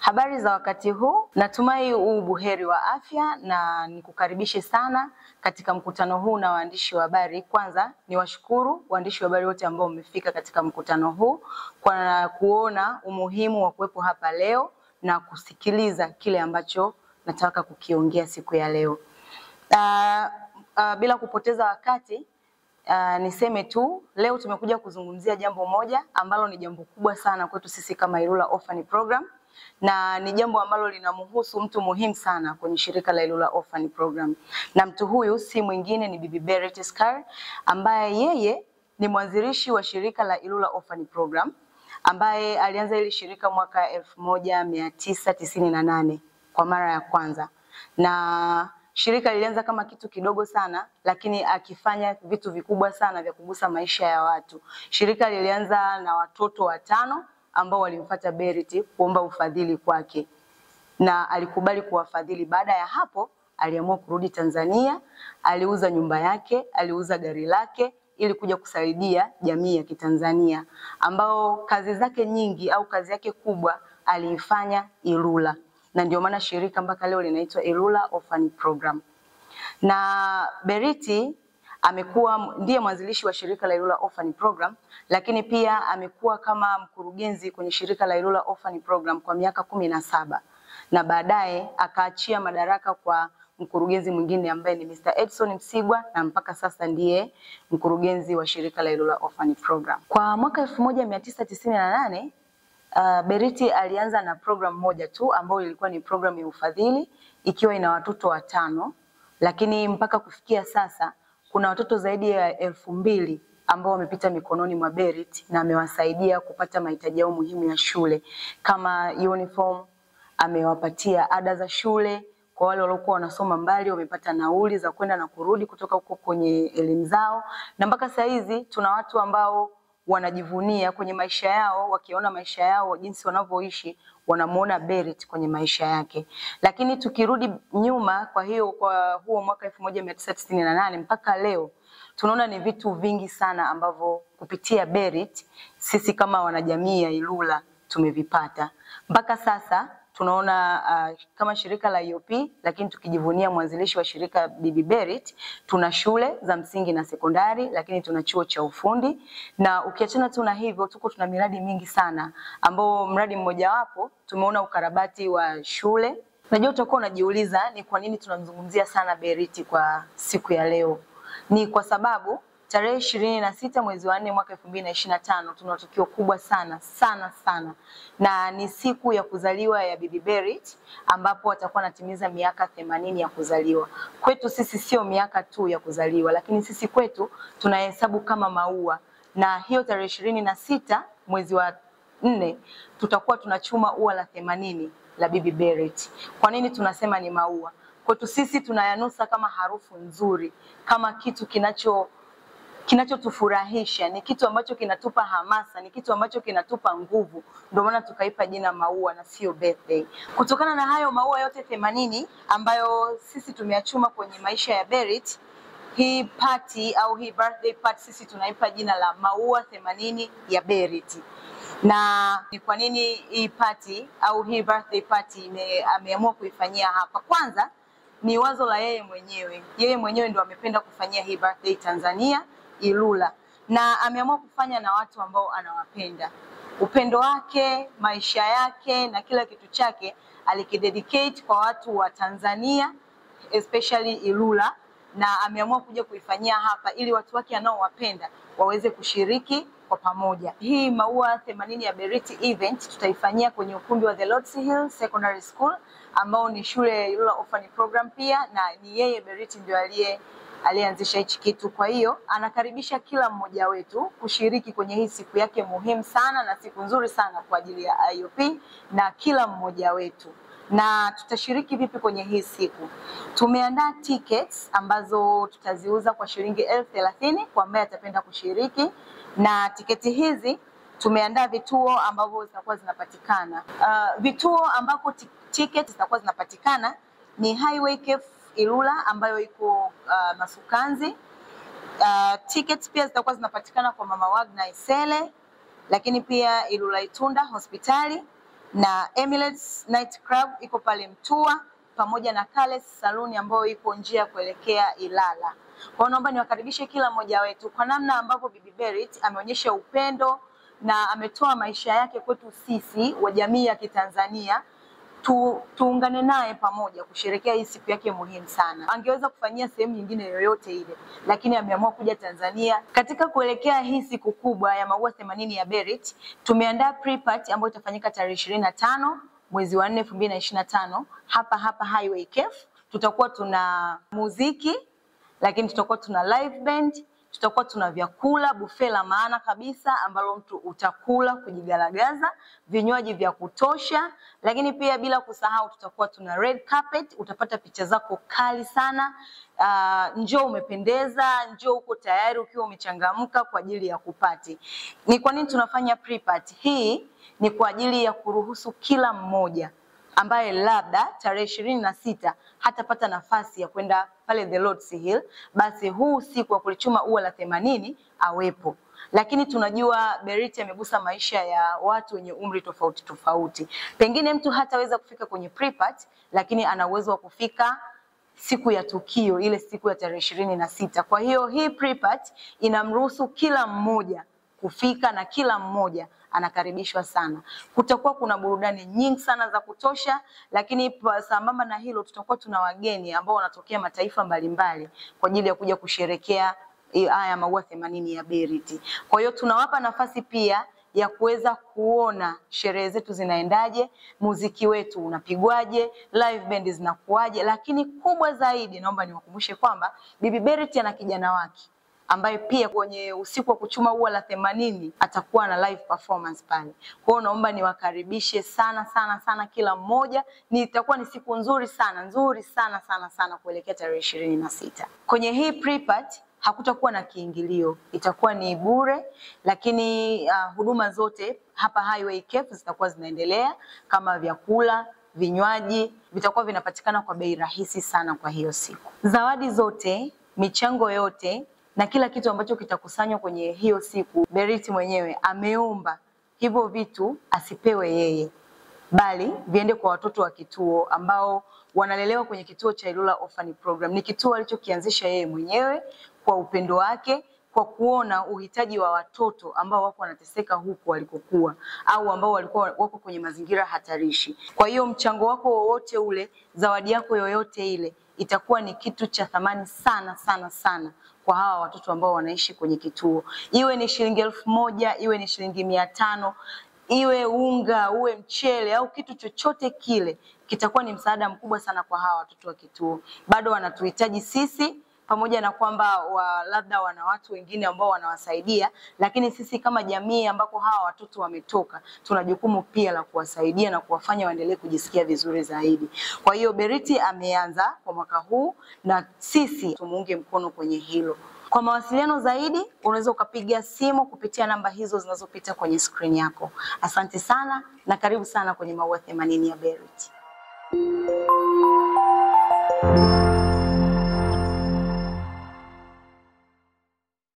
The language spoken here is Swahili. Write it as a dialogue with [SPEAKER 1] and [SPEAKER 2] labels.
[SPEAKER 1] Habari za wakati huu, natumai ubuheri wa afya na nikukaribishe sana katika mkutano huu na waandishi wa habari. Kwanza ni washukuru waandishi wa habari wote ambao mmefika katika mkutano huu kwa kuona umuhimu wa kuwepo hapa leo na kusikiliza kile ambacho nataka kukiongea siku ya leo. Bila kupoteza wakati, niseme tu leo tumekuja kuzungumzia jambo moja ambalo ni jambo kubwa sana kwetu sisi kama Ilula Orphan Program, na ni jambo ambalo linamhusu mtu muhimu sana kwenye shirika la Ilula Orphan Program. Na mtu huyu si mwingine ni Bibi Bereth Scar, ambaye yeye ni mwanzilishi wa shirika la Ilula Orphan Program, ambaye alianza hili shirika mwaka 1998 kwa mara ya kwanza. Na shirika lilianza kama kitu kidogo sana, lakini akifanya vitu vikubwa sana vya kugusa maisha ya watu. Shirika lilianza na watoto 5 ambao walimfuata Bereth kuomba ufadhili kwake, na alikubali kuwafadhili. Baada ya hapo aliamua kurudi Tanzania, aliuza nyumba yake, aliuza gari lake ili kuja kusaidia jamii ya Kitanzania, ambao kazi zake nyingi au kazi yake kubwa aliifanya Ilula, na ndio maana shirika mpaka leo linaitwa Ilula Orphan Program. Na Bereth amekuwa ndiye mwanzilishi wa shirika la Ilula Orphan Program, lakini pia amekuwa kama mkurugenzi kwenye shirika la Ilula Orphan Program kwa miaka 17, na baadaye akaachia madaraka kwa mkurugenzi mwingine ambaye ni Mr. Edson Msigwa, na mpaka sasa ndiye mkurugenzi wa shirika la Ilula Orphan Program. Kwa mwaka 1998 Bereth alianza na program moja tu ambayo ilikuwa ni program ya ufadhili ikiwa ina watoto 5, lakini mpaka kufikia sasa kuna watoto zaidi ya 2000 ambao wamepita mikononi mwa Bereth na amewasaidia kupata mahitaji yao muhimu ya shule kama uniform, amewapatia ada za shule kwa wale waliokuwa wanasoma mbali, wamepata nauli za kwenda na kurudi kutoka huko kwenye elimu zao, na mpaka saa hizi tuna watu ambao wanajivunia kwenye maisha yao, wakiona maisha yao jinsi wanavyoishi, wanamuona Bereth kwenye maisha yake. Lakini tukirudi nyuma, kwa huo mwaka 1998 mpaka leo, tunaona ni vitu vingi sana ambavyo kupitia Bereth sisi kama wanajamii ya Ilula tumevipata. Mpaka sasa tunaona kama shirika la IOP, lakini tukijivunia mwanzilishi wa shirika Bibi Bereth, tuna shule za msingi na sekondari, lakini tuna chuo cha ufundi, na ukiachana tu na hivyo tuna miradi mingi sana, ambao mradi mmoja wapo tumeona ukarabati wa shule. Najua utakuwa unajiuliza ni kwa nini tunamzungumzia sana Bereth kwa siku ya leo. Ni kwa sababu tarehe 26 mwezi wa 4 mwaka 2025 tuna tukio kubwa sana na ni siku ya kuzaliwa ya Bibi Bereth, ambapo atakuwa anatimiza miaka 80 ya kuzaliwa. Kwetu sisi sio miaka tu ya kuzaliwa, lakini sisi kwetu tunahesabu kama maua, na hiyo tarehe 26 mwezi wa 4 tutakuwa tunachuma ua la 80 la Bibi Bereth. Kwa nini tunasema ni maua? Kwetu sisi tunayanusa kama harufu nzuri, kama kitu kinachotufurahisha, ni kitu ambacho kinatupa hamasa, ni kitu ambacho kinatupa nguvu. Ndio maana tukaipa jina maua na sio birthday. Kutokana na hayo maua yote 80 ambayo sisi tumeyachuma kwenye maisha ya Bereth, hii party au hii birthday party sisi tunaipa jina la maua 80 ya Bereth. Na ni kwa nini hii party au hii birthday party ameamua kuifanyia hapa? Kwanza ni wazo la yeye mwenyewe. Yeye mwenyewe ndio amependa kufanyia hii birthday Tanzania, Ilula, na ameamua kufanya na watu ambao anawapenda. Upendo wake, maisha yake na kila kitu chake alikidedicate kwa watu wa Tanzania, especially Ilula, na ameamua kuja kuifanyia hapa ili watu wake anaowapenda waweze kushiriki kwa pamoja. Hii maua 80 ya Bereth event tutaifanyia kwenye ukumbi wa The Lord's Hill Secondary School, ambao ni shule ya Ilula Orphan Program pia, na ni yeye Bereth ndio alianzisha hichi kitu. Kwa hiyo anakaribisha kila mmoja wetu kushiriki kwenye hii siku yake muhimu sana na siku nzuri sana kwa ajili ya IOP na kila mmoja wetu. Na tutashiriki vipi kwenye hii siku? Tumeandaa tickets ambazo tutaziuza kwa shilingi 30,000 kwa ambaye atapenda kushiriki, na tiketi hizi tumeandaa vituo ambavyo zitakuwa zinapatikana. Vituo ambako tickets zitakuwa zinapatikana ni Highway Cafe Ilula ambayo iko Masukanzi. Tickets pia zitakuwa zinapatikana kwa Mama Wagner Isele, lakini pia Ilula Itunda hospitali, na Emirates Night Club iko pale Mtua, pamoja na Kales Saluni ambayo iko njia kuelekea Ilala. Kwa naomba niwakaribishe kila mmoja wetu kwa namna ambavyo Bibi Berit ameonyesha upendo na ametoa maisha yake kwetu sisi wa jamii ya Kitanzania. Tuungane naye pamoja kusherehekea hii siku yake muhimu sana. Angeweza kufanyia sehemu nyingine yoyote ile, lakini ameamua kuja Tanzania. Katika kuelekea hii siku kubwa ya maua 80 ya Berit, tumeandaa pre-party ambayo itafanyika tarehe 25 mwezi wa 4 2025 hapa Highway Cafe. Tutakuwa tuna muziki, lakini tutakuwa tuna live band, tutakuwa tuna vyakula buffet la maana kabisa ambalo mtu utakula kujigaragaza, vinywaji vya kutosha, lakini pia bila kusahau tutakuwa tuna red carpet, utapata picha zako kali sana. Njoo umependeza, njoo uko tayari ukiwa umechangamka kwa ajili ya kupati. Ni kwa nini tunafanya pre-party? Hii ni kwa ajili ya kuruhusu kila mmoja ambaye labda tarehe 26 hatapata nafasi ya kwenda pale The Lord's Hill, basi huu siku wa kulichuma ua la 80 awepo. Lakini tunajua Berit amegusa maisha ya watu wenye umri tofauti tofauti. Pengine mtu hataweza kufika kwenye pre-party, lakini ana uwezo wa kufika siku ya tukio, ile siku ya tarehe 26. Kwa hiyo hii pre-party inamruhusu kila mmoja kufika na kila mmoja anakaribishwa sana. Kutakuwa kuna burudani nyingi sana za kutosha, lakini sambamba na hilo tutakuwa tuna wageni ambao wanatokea mataifa mbalimbali kwa ajili ya kuja kusherehekea haya maua 80 ya Berit. Kwa hiyo tunawapa nafasi pia ya kuweza kuona sherehe zetu zinaendaje, muziki wetu unapigwaje, live band zinakuaje, lakini kubwa zaidi naomba niwakumbushe kwamba Bibi Berit ana kijana wake ambaye pia kwenye usiku wa kuchuma ua la 80 atakuwa na live performance pale. Kwa hiyo naomba niwakaribishe sana kila mmoja. Itakuwa ni siku nzuri sana kuelekea tarehe 26. Kwenye hii pre-party hakutakuwa na kiingilio, itakuwa ni bure, lakini huduma zote hapa Highway Cafe zitakuwa zinaendelea kama vyakula, vinywaji vitakuwa vinapatikana kwa bei rahisi sana kwa hiyo siku. Zawadi zote, michango yote na kila kitu ambacho kitakusanywa kwenye hiyo siku, Berit mwenyewe ameomba hivyo vitu asipewe yeye, bali viende kwa watoto wa kituo ambao wanalelewa kwenye kituo cha Ilula Orphan Program. Ni kituo alichokianzisha yeye mwenyewe kwa upendo wake, kwa kuona uhitaji wa watoto ambao wako wanateseka huku walikokuwa au ambao walikuwa wako kwenye mazingira hatarishi. Kwa hiyo mchango wako wowote ule, zawadi yako yoyote ile, itakuwa ni kitu cha thamani sana kwa hawa watoto ambao wanaishi kwenye kituo. Iwe ni shilingi 1000, iwe ni shilingi 500, iwe unga, uwe mchele au kitu chochote kile, kitakuwa ni msaada mkubwa sana kwa hawa watoto wa kituo. Bado wanatuhitaji sisi, pamoja na kwamba labda wana watu wengine ambao wanawasaidia, lakini sisi kama jamii ambako hawa watoto wametoka, tuna jukumu pia la kuwasaidia na kuwafanya waendelee kujisikia vizuri zaidi. Kwa hiyo Berit ameanza kwa mwaka huu na sisi tumuunge mkono kwenye hilo. Kwa mawasiliano zaidi unaweza ukapiga simu kupitia namba hizo zinazopita kwenye screen yako. Asante sana na karibu sana kwenye maua 80 ya Berit.